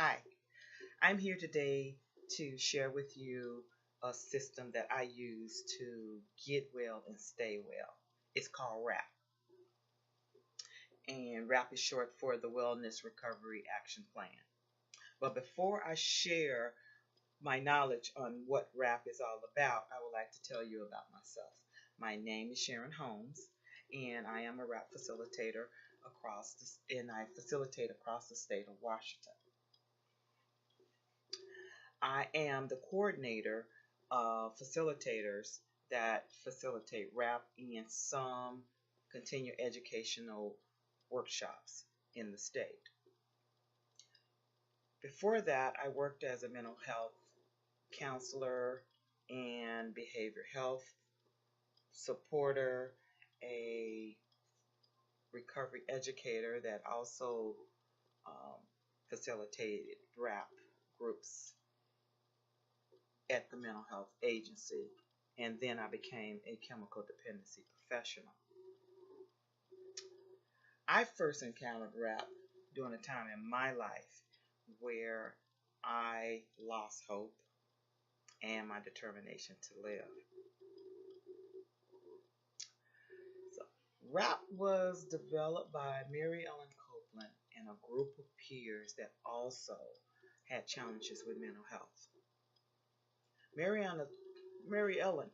Hi, I'm here today to share with you a system that I use to get well and stay well. It's called WRAP, and WRAP is short for the Wellness Recovery Action Plan. But before I share my knowledge on what WRAP is all about, I would like to tell you about myself. My name is Sharon Holmes, and I am a WRAP facilitator and I facilitate across the state of Washington. I am the coordinator of facilitators that facilitate WRAP and some continuing educational workshops in the state. Before that, I worked as a mental health counselor and behavioral health supporter, a recovery educator that also facilitated WRAP groups at the mental health agency, and then I became a chemical dependency professional. I first encountered WRAP during a time in my life where I lost hope and my determination to live. So, WRAP was developed by Mary Ellen Copeland and a group of peers that also had challenges with mental health. Mary Ellen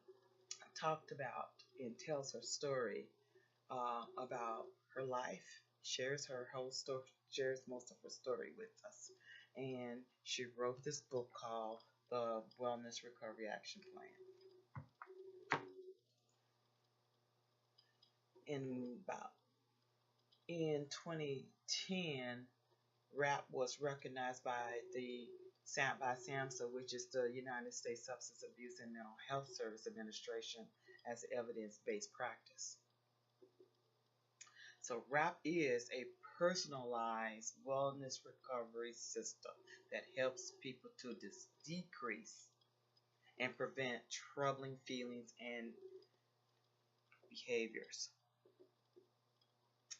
talked about and tells her story about her life, shares her whole story, shares most of her story with us. And she wrote this book called The Wellness Recovery Action Plan. In 2010, WRAP was recognized by SAMHSA, which is the United States Substance Abuse and Mental Health Service Administration, as evidence-based practice. So WRAP is a personalized wellness recovery system that helps people to decrease and prevent troubling feelings and behaviors.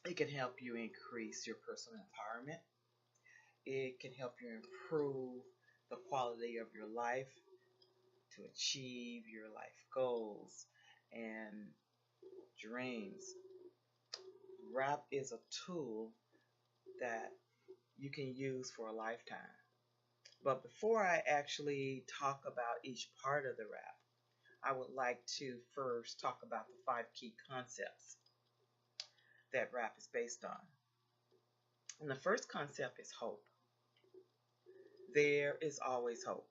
It can help you increase your personal empowerment. It can help you improve the quality of your life to achieve your life goals and dreams. WRAP is a tool that you can use for a lifetime. But before I actually talk about each part of the WRAP, I would like to first talk about the 5 key concepts that WRAP is based on. And the first concept is hope. There is always hope.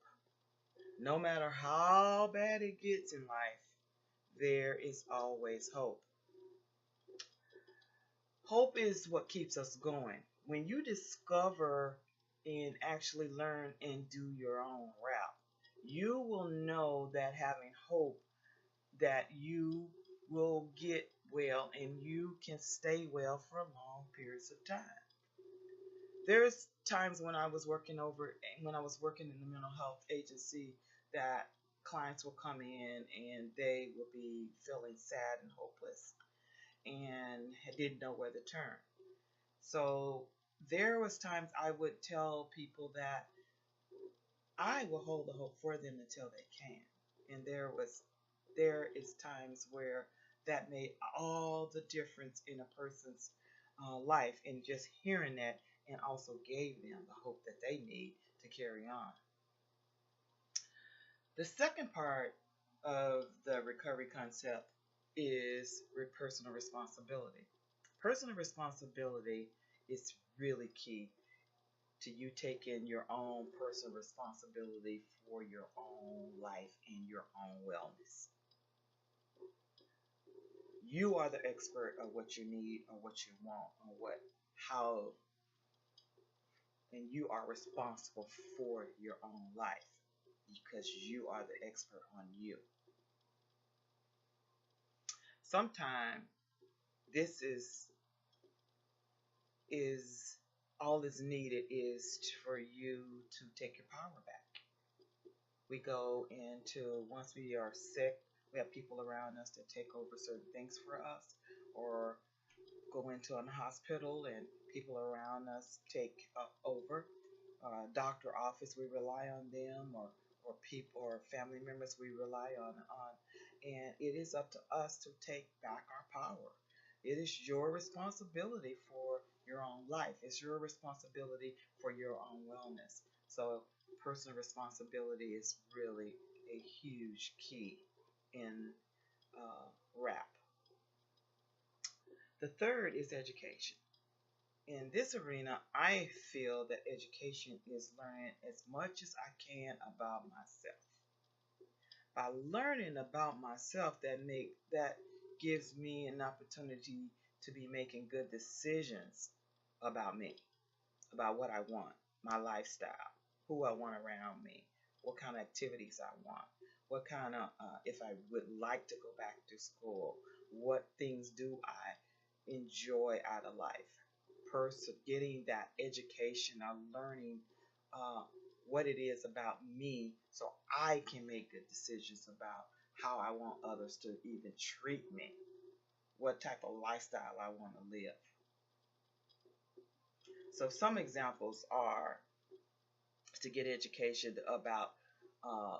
No matter how bad it gets in life, there is always hope. Hope is what keeps us going. When you discover and actually learn and do your own WRAP, you will know that having hope that you will get well and you can stay well for long periods of time. There's times when I was working in the mental health agency that clients will come in and they will be feeling sad and hopeless and didn't know where to turn. So there was times I would tell people that I will hold the hope for them until they can. And there is times where that made all the difference in a person's life, and just hearing that, and also gave them the hope that they need to carry on. The second part of the recovery concept is personal responsibility. Personal responsibility is really key to you taking your own personal responsibility for your own life and your own wellness. You are the expert of what you need or what you want or how, and you are responsible for your own life because you are the expert on you. Sometimes this is all is needed is for you to take your power back. We go into, once we are sick, we have people around us that take over certain things for us, or go into a hospital and people around us take over. doctor office, we rely on them, or people or family members we rely on, and it is up to us to take back our power. It is your responsibility for your own life. It's your responsibility for your own wellness. So personal responsibility is really a huge key in WRAP. The third is education. In this arena, I feel that education is learning as much as I can about myself. By learning about myself, that gives me an opportunity to be making good decisions about me, about what I want, my lifestyle, who I want around me, what kind of activities I want, what kind of, if I would like to go back to school, what things do I enjoy out of life. Getting that education, I'm learning uh, what it is about me so I can make good decisions about how I want others to even treat me, what type of lifestyle I want to live. So some examples are to get education about uh,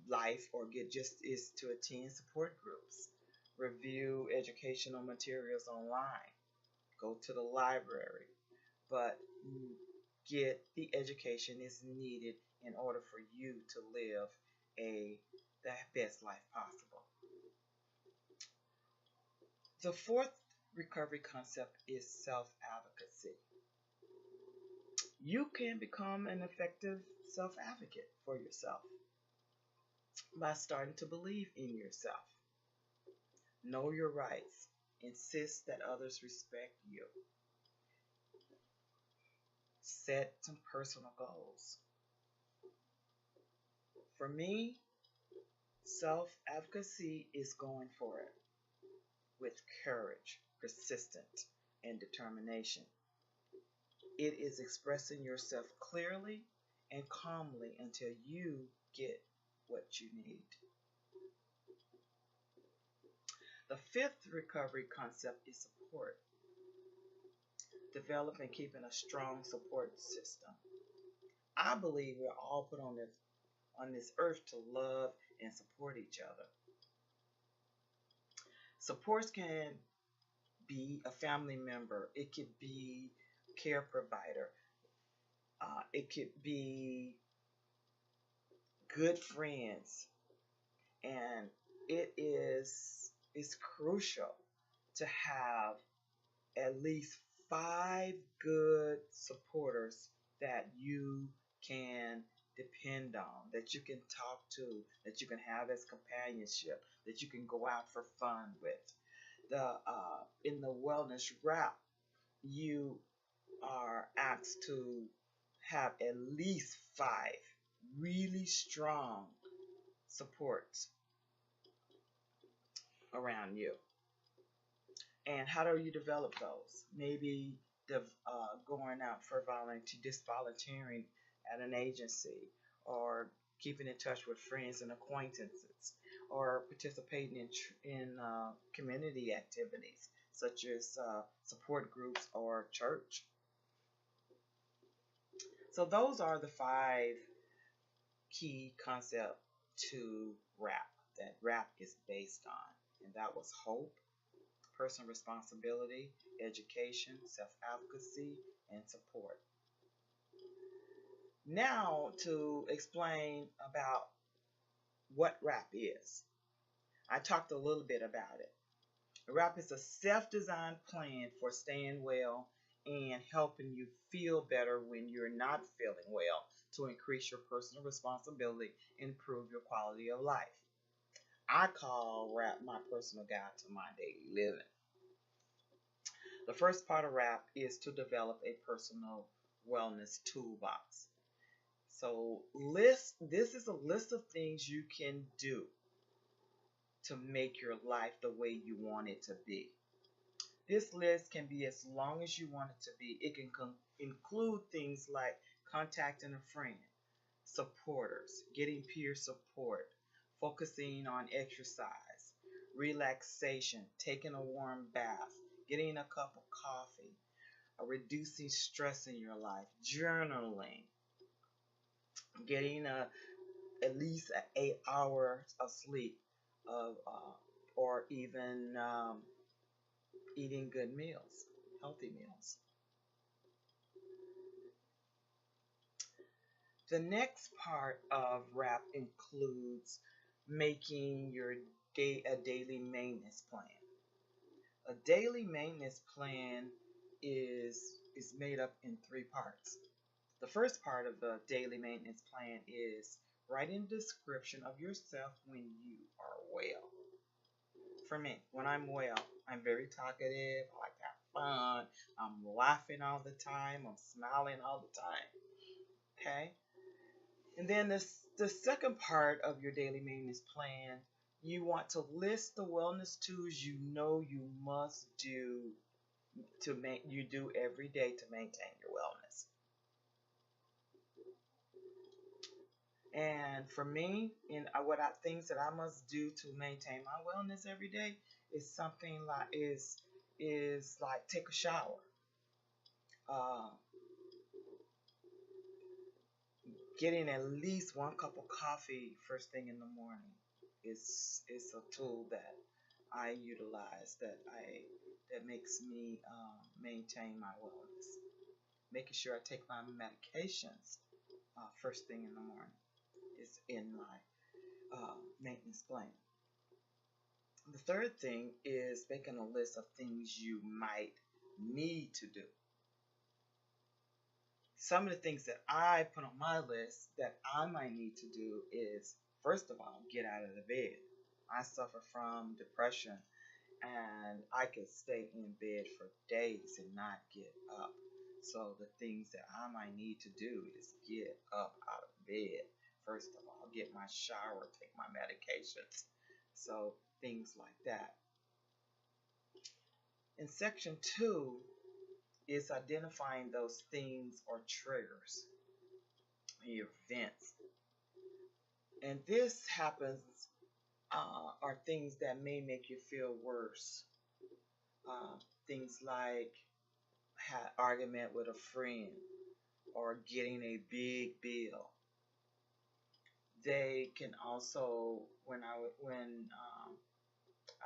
life, or get just is to attend support groups, review educational materials online, go to the library, but get the education is needed in order for you to live the best life possible. The fourth recovery concept is self-advocacy. You can become an effective self-advocate for yourself by starting to believe in yourself. Know your rights. Insist that others respect you. Set some personal goals. For me, self-advocacy is going for it with courage, persistence, and determination. It is expressing yourself clearly and calmly until you get what you need. The fifth recovery concept is support. Develop and keeping a strong support system. I believe we're all put on this earth to love and support each other. Supports can be a family member. It could be a care provider. It could be good friends, and it's crucial to have at least 5 good supporters that you can depend on, that you can talk to, that you can have as companionship, that you can go out for fun with. In the wellness wrap, you are asked to have at least 5 really strong supports around you. And how do you develop those? Maybe going out for volunteering at an agency, or keeping in touch with friends and acquaintances, or participating in community activities such as support groups or church. So those are the 5 key concepts to WRAP that WRAP is based on, and that was hope, personal responsibility, education, self-advocacy, and support. Now to explain about what WRAP is. I talked a little bit about it. WRAP is a self-designed plan for staying well and helping you feel better when you're not feeling well, to increase your personal responsibility and improve your quality of life. I call WRAP my personal guide to my daily living. The first part of WRAP is to develop a personal wellness toolbox. So this is a list of things you can do to make your life the way you want it to be. This list can be as long as you want it to be. It can include things like contacting a friend, supporters, getting peer support, focusing on exercise, relaxation, taking a warm bath, getting a cup of coffee, reducing stress in your life, journaling, getting at least 8 hours of sleep, or even eating good meals, healthy meals. The next part of WRAP includes making your a daily maintenance plan. A daily maintenance plan is made up in three parts. The first part of the daily maintenance plan is writing a description of yourself when you are well. For me, when I'm well, I'm very talkative. I like to have fun. I'm laughing all the time. I'm smiling all the time. Okay? And then the second part of your daily maintenance plan, you want to list the wellness tools you know you must do you do every day to maintain your wellness. And for me, in things that I must do to maintain my wellness every day is something like is like take a shower, uh, getting at least 1 cup of coffee first thing in the morning is a tool that I utilize that makes me maintain my wellness. Making sure I take my medications first thing in the morning is in my maintenance plan. The third thing is making a list of things you might need to do. Some of the things that I put on my list that I might need to do is, first of all, get out of the bed. I suffer from depression, and I could stay in bed for days and not get up. So the things that I might need to do is get up out of bed. First of all, get my shower, take my medications. So things like that. In section 2 is identifying those things or triggers, events. And this happens are things that may make you feel worse. Things like argument with a friend or getting a big bill. They can also, when I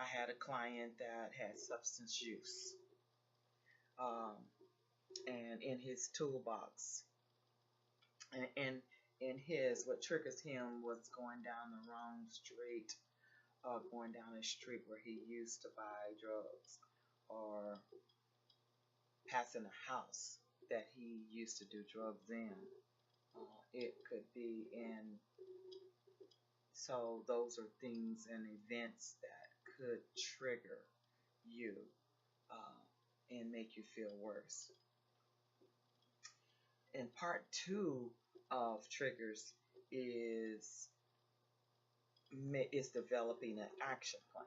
had a client that had substance use, and in his toolbox, and in his, what triggers him was going down the wrong street, going down a street where he used to buy drugs, or passing a house that he used to do drugs in. It could be in, so those are things and events that could trigger you and make you feel worse. And part 2 of triggers is developing an action plan.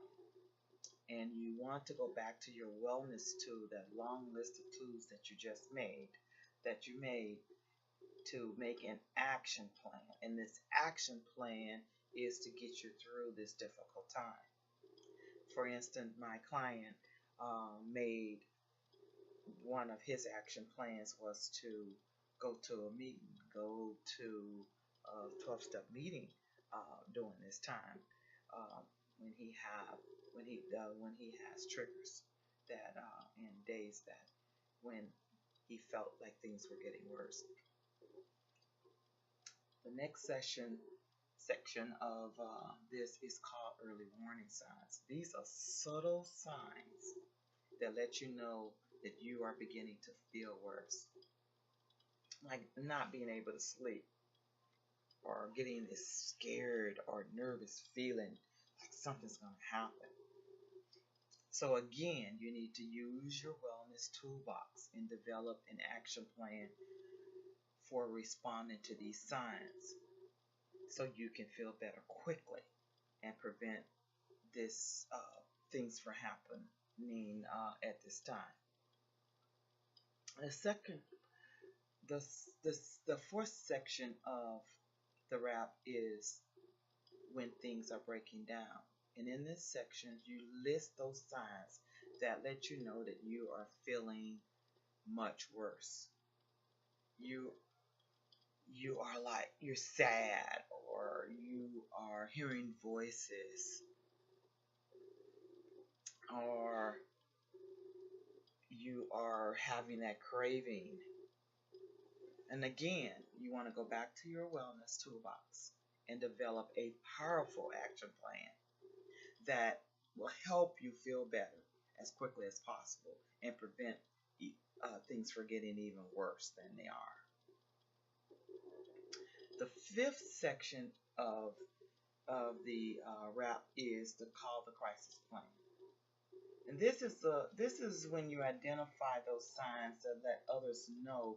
And you want to go back to your wellness tool, that long list of tools that you made to make an action plan. And this action plan is to get you through this difficult time. For instance, my client made one of his action plans was to go to a meeting, go to a 12-step meeting during this time, when he has triggers that and days that when he felt like things were getting worse. The next section of this is called early warning signs. These are subtle signs that let you know that you are beginning to feel worse, like not being able to sleep, or getting this scared or nervous feeling like something's going to happen. So again, you need to use your wellness toolbox and develop an action plan for responding to these signs so you can feel better quickly and prevent this things from happening at this time. The second, the fourth section of the WRAP is when things are breaking down. And in this section, you list those signs that let you know that you are feeling much worse. you are like you're sad, or you are hearing voices, or you are having that craving. And again, you want to go back to your wellness toolbox and develop a powerful action plan that will help you feel better as quickly as possible and prevent things from getting even worse than they are. The fifth section of the WRAP is to call the crisis plan. And this is when you identify those signs that let others know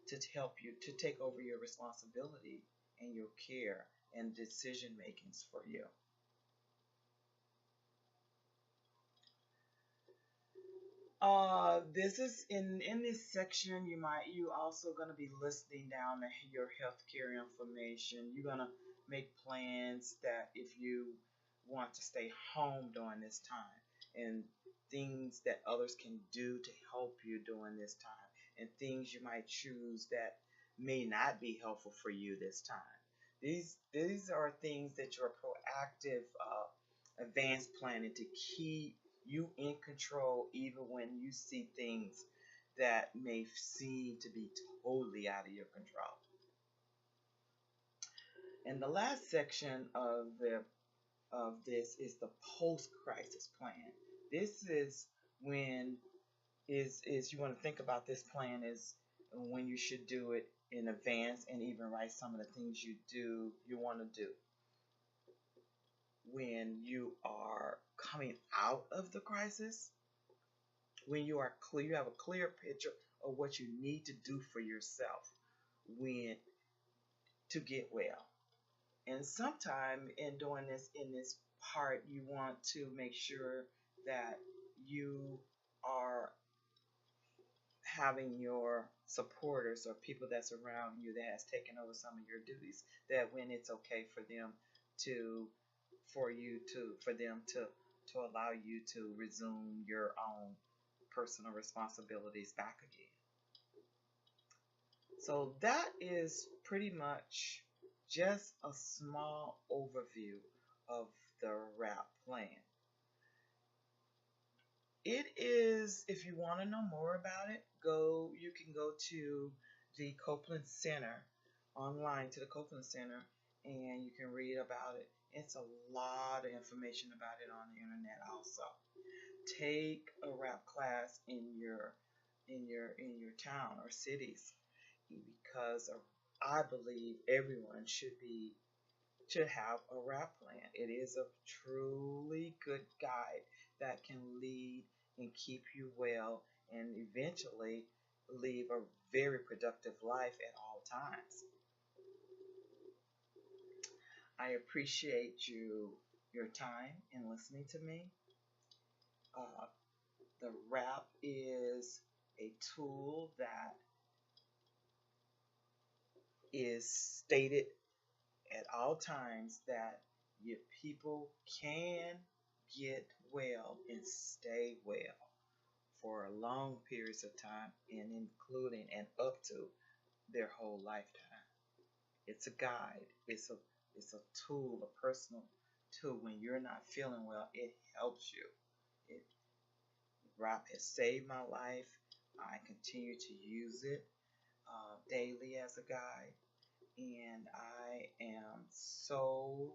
to help you to take over your responsibility and your care and decision makings for you. This is in this section. You also gonna be listing down your healthcare information. You're gonna make plans that if you want to stay home during this time, and things that others can do to help you during this time, and things you might choose that may not be helpful for you this time. These are things that your proactive advanced planning to keep you in control even when you see things that may seem to be totally out of your control. And the last section of this is the post-crisis plan. This is when is you want to think about this plan is when you should do it in advance, and even write some of the things you want to do when you are coming out of the crisis, when you are clear, you have a clear picture of what you need to do for yourself when to get well. And sometime in doing this in this part, you want to make sure that you are having your supporters or people that's around you that has taken over some of your duties, that when it's okay for them to for them to allow you to resume your own personal responsibilities back again. So that is pretty much just a small overview of the WRAP plan. It is, if you want to know more about it, you can go to the Copeland Center, online to the Copeland Center, and you can read about it. It's a lot of information about it on the internet also. Take a WRAP class in your town or cities, because I believe everyone should have a WRAP plan. It is a truly good guide that can lead and keep you well, and eventually live a very productive life at all times. I appreciate your time in listening to me. Uh, the WRAP is a tool that is stated at all times that people can get well and stay well for long periods of time, and including and up to their whole lifetime. It's a guide. It's a tool, a personal tool. When you're not feeling well, it helps you. It WRAP has saved my life. I continue to use it daily as a guide, and I am so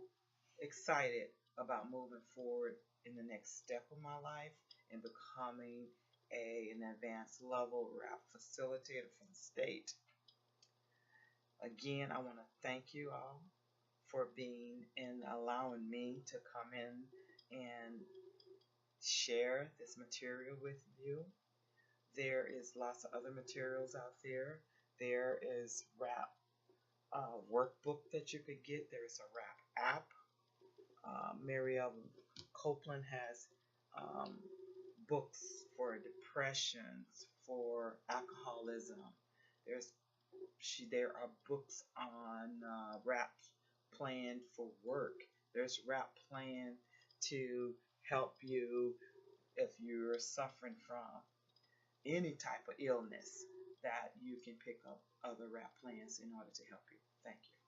excited about moving forward in the next step of my life and becoming an advanced level WRAP facilitator from the state. Again, I want to thank you all for being and allowing me to come in and share this material with you. There is lots of other materials out there. There is WRAP workbook that you could get. There is a WRAP app. Miriam Copeland has books for depressions, for alcoholism. There are books on WRAP plan for work. There's WRAP plan to help you if you're suffering from any type of illness. that you can pick up other wrap plans in order to help you. Thank you.